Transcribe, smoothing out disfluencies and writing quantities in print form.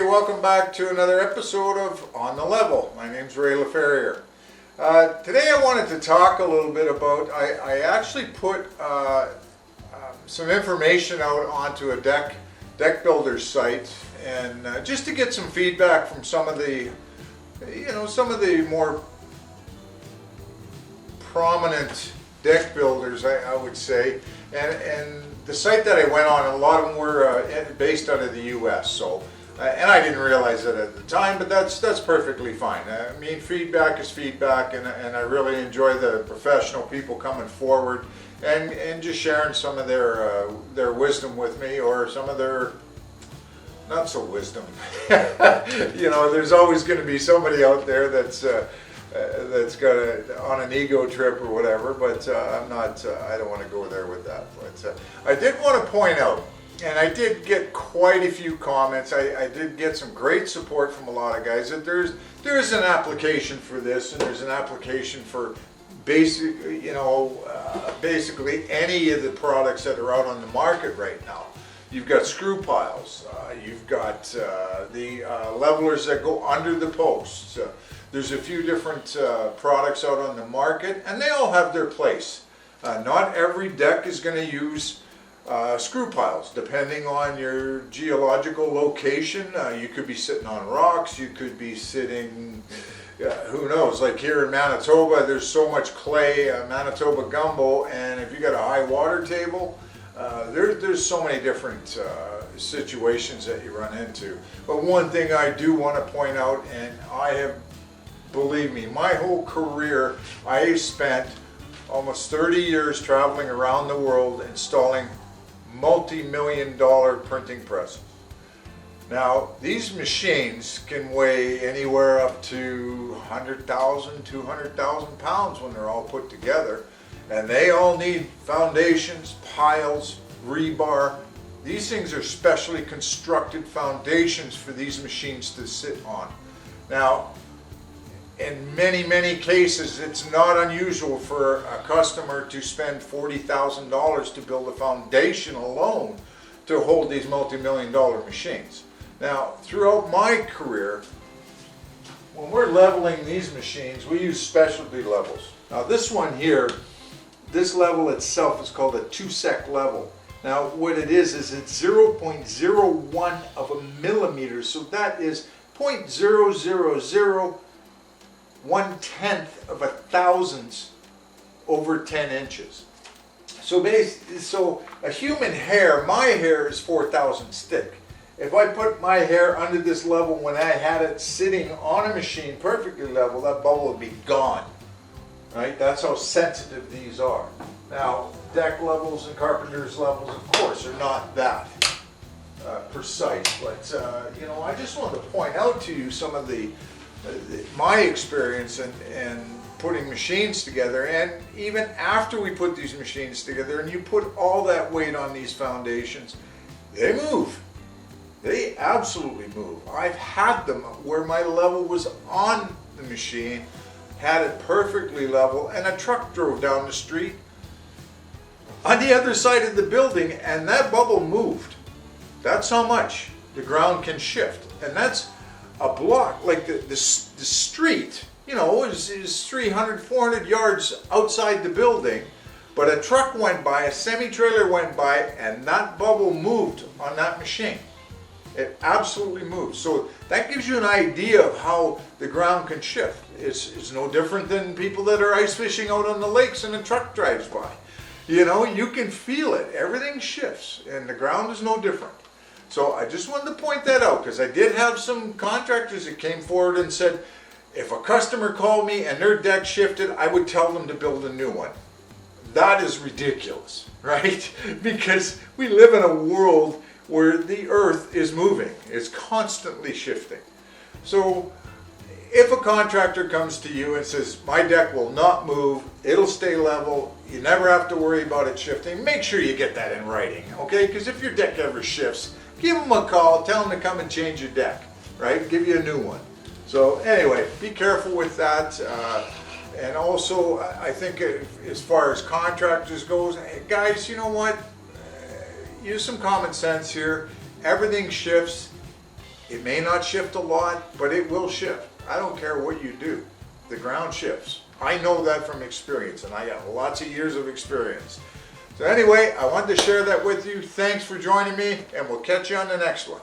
welcome back to another episode of On the Level. My name's Ray LaFerrier. Today I wanted to talk a little bit about, I actually put some information out onto a deck builder's site, and just to get some feedback from some of the more prominent deck builders, I would say, and the site that I went on, a lot of them were based out of the U.S. So, and I didn't realize it at the time, but that's perfectly fine. I mean, feedback is feedback, and I really enjoy the professional people coming forward and just sharing some of their wisdom with me, or some of their not so wisdom. There's always going to be somebody out there that's got on an ego trip or whatever, but I'm not. I don't want to go there with that. But I did want to point out, and I did get quite a few comments. I did get some great support from a lot of guys that there is an application for this, and there's an application for basically any of the products that are out on the market right now. You've got screw piles. You've got the levelers that go under the posts. There's a few different products out on the market, and they all have their place. Not every deck is going to use screw piles, depending on your geological location. You could be sitting on rocks, you could be sitting, who knows, like here in Manitoba, there's so much clay, Manitoba gumbo, and if you got a high water table, there's so many different situations that you run into. But one thing I do want to point out, and I have, believe me, my whole career, I spent almost 30 years traveling around the world installing multi-million-dollar printing presses. Now, these machines can weigh anywhere up to 100,000, 200,000 pounds when they're all put together. And they all need foundations, piles, rebar. These things are specially constructed foundations for these machines to sit on. Now, in many, many cases, it's not unusual for a customer to spend $40,000 to build a foundation alone to hold these multi-million-dollar machines. Now, throughout my career, when we're leveling these machines, we use specialty levels. Now, this one here, this level itself is called a 2-sec level. Now, what it is it's 0.01 of a millimeter, so that is 0.0001/10 of a thousandth over 10 inches. So a human hair, my hair is 4,000 thick. If I put my hair under this level when I had it sitting on a machine perfectly level, that bubble would be gone. Right? That's how sensitive these are. Now, deck levels and carpenter's levels, of course, are not that precise. But I just wanted to point out to you some of my experience in putting machines together, and even after we put these machines together, and you put all that weight on these foundations, they move. They absolutely move. I've had them where my level was on the machine, had it perfectly level, and a truck drove down the street on the other side of the building, and that bubble moved. That's how much the ground can shift. And that's a block, like the street, is 300, 400 yards outside the building, but a truck went by, a semi-trailer went by, and that bubble moved on that machine. It absolutely moves. So that gives you an idea of how the ground can shift. It's no different than people that are ice fishing out on the lakes and a truck drives by. You can feel it. Everything shifts, and the ground is no different. So I just wanted to point that out, because I did have some contractors that came forward and said, if a customer called me and their deck shifted, I would tell them to build a new one. That is ridiculous, right? Because we live in a world where the earth is moving. It's constantly shifting. So if a contractor comes to you and says, my deck will not move, it'll stay level, you never have to worry about it shifting, make sure you get that in writing, okay? Because if your deck ever shifts, give them a call, tell them to come and change your deck, right? Give you a new one. So anyway, be careful with that. And also, I think as far as contractors goes, hey, guys, you know what? Use some common sense here. Everything shifts. It may not shift a lot, but it will shift. I don't care what you do. The ground shifts. I know that from experience, and I got lots of years of experience. So anyway, I wanted to share that with you. Thanks for joining me, and we'll catch you on the next one.